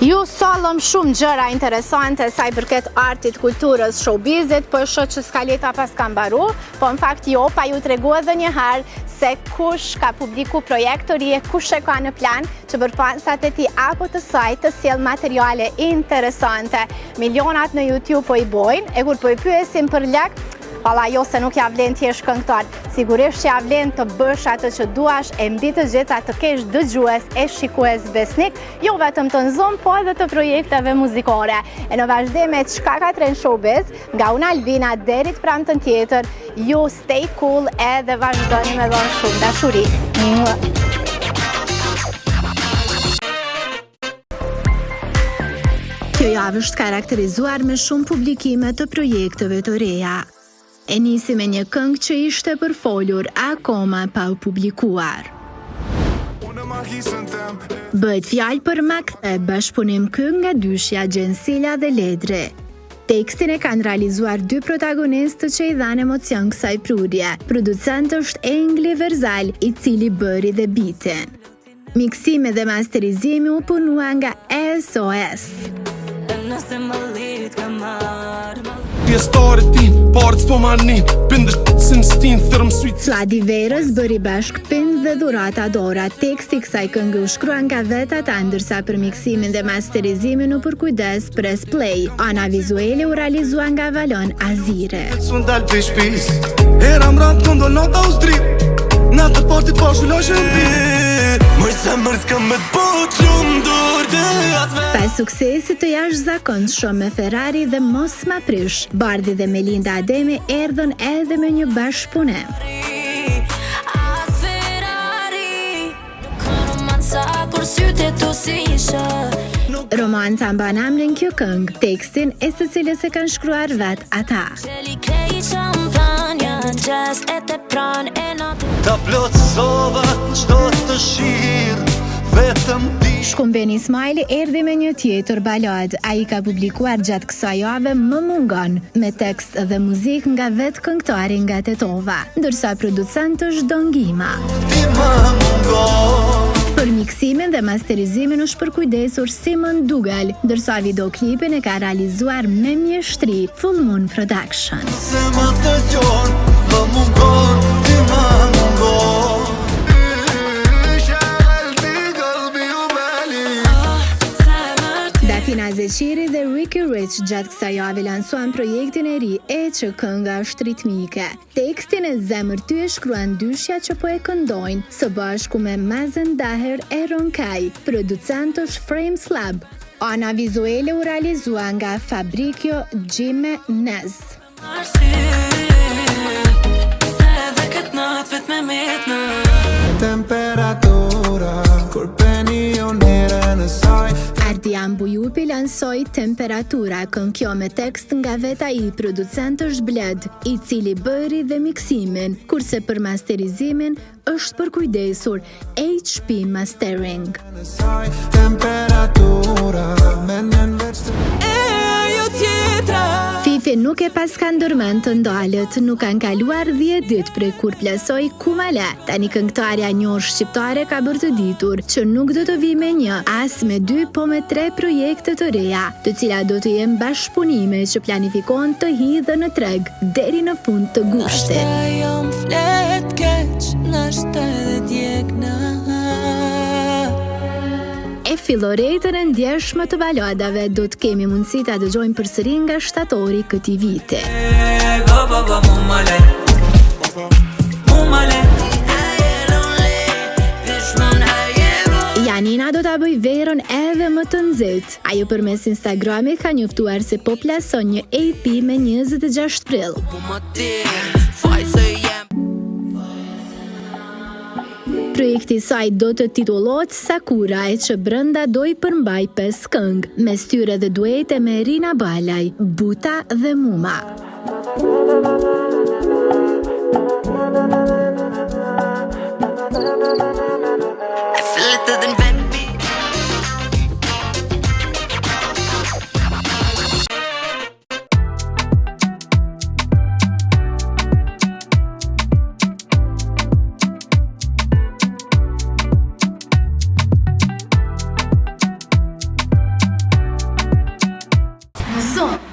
Ju sallëm shumë gjëra interesante sa i përket artit, kulturës, showbizit, po shoh që skaleta pas ka mbaru, po në fakt jo, pa ju tregu edhe një herë se kush ka publiku projekte të rije, kush e ka në plan që përpasat e ti apo të saj të sjell materiale interesante. Milionat në YouTube po i bojnë, e kur po i pyesim për lek, valla jo se nuk ja vlen t'jesh këngëtar, sigurisht që ja vlen të bësh atë që duash e mbi të gjitha të kesh dëgjues e shikues besnik, jo vetëm të nxon, po edhe të projekteve muzikore. E në vazhdim me çka ka tren showbiz, nga unë Albina deri të pramtën tjetër, ju stay cool edhe vazhdoni me dhënë shumë dashuri. Kjo javë është karakterizuar me shumë publikime të projekteve të reja. E nisi me një këngë që ishte përfolur akoma pa u publikuar. Bëhet fjalë për Makte, bashkëpunim këngë nga dyshja Gjensila dhe Ledre. Tekstin e kanë realizuar dy protagonistë që i dhanë emocion kësaj prurje. Producent është Engli Verzal, i cili bëri dhe bitin. Miksimi dhe masterizimi u punua nga SOS. Fladi Verës bëri bashk pind dhe dhurata dora. Teksti kësaj këngë u shkrua nga vetat, ndërsa për miksimin dhe masterizimin u përkujdes Press Play. Ana vizuale u realizua nga Valon Azire. Pas suksesit të jashtëzakonshëm me Ferrari dhe Mos ma prish, Bardhi dhe Melinda Ademi erdhën edhe me një bashkëpunim. Romanca mban emrin kjo këngë, tekstin e së cilës e kanë shkruar vet ata. Shkumbeni Smiley erdhi me një tjetër balad. Ai ka publikuar gjatë kësaj jave Më mungon, me tekst dhe muzik nga vetë këngëtari nga Tetova, ndërsa producent është Dongima. Për miksimin dhe masterizimin është përkujdesur Simon Dugal, ndërsa videoklipin e ka realizuar me mjeshtri Full Moon Production. Dafina Zeqiri dhe Ricky Rich gjatë kësaj jave lansuan projektin e ri e që kënga është ritmike. Tekstin e Zemër ty e shkruan dyshja që po e këndojnë, së bashku me Mazen Daher e Ronkaj. Producent është Frames Lab. Ana vizuale u realizua nga Fabricio Gjime Nez. Ardian Bujupi lansoi Temperatura, këngë me tekst nga veta i. Producent është Bled, i cili bëri dhe miksimin, kurse për masterizimin është përkujdesur HP Mastering. Fifi nuk e pas ka ndërmend të ndalët, nuk kanë kaluar 10 ditë prej kur plasoi Kumale. Tani këngëtarja e njohur shqiptare ka bërë të ditur që nuk do të vi me një, as me 2, po me 3 projekte të reja, të cilat do të jenë bashkëpunime që planifikohen të hidhen në treg deri në fund të gushtit. E fillorejtën e ndjeshme të baladave do të kemi mundësi ta dëgjojmë përsëri nga shtatori këtij viti. Janina do ta bëj verën edhe më të nxehtë. Ajo përmes Instagramit ka njoftuar se po plason një EP me 26 prill. Projekti saj do të titullohet Sakura, e që brenda do i përmbaj 5 këngë, me styre dhe duete me Rina Balaj, Buta dhe Muma. Zonë.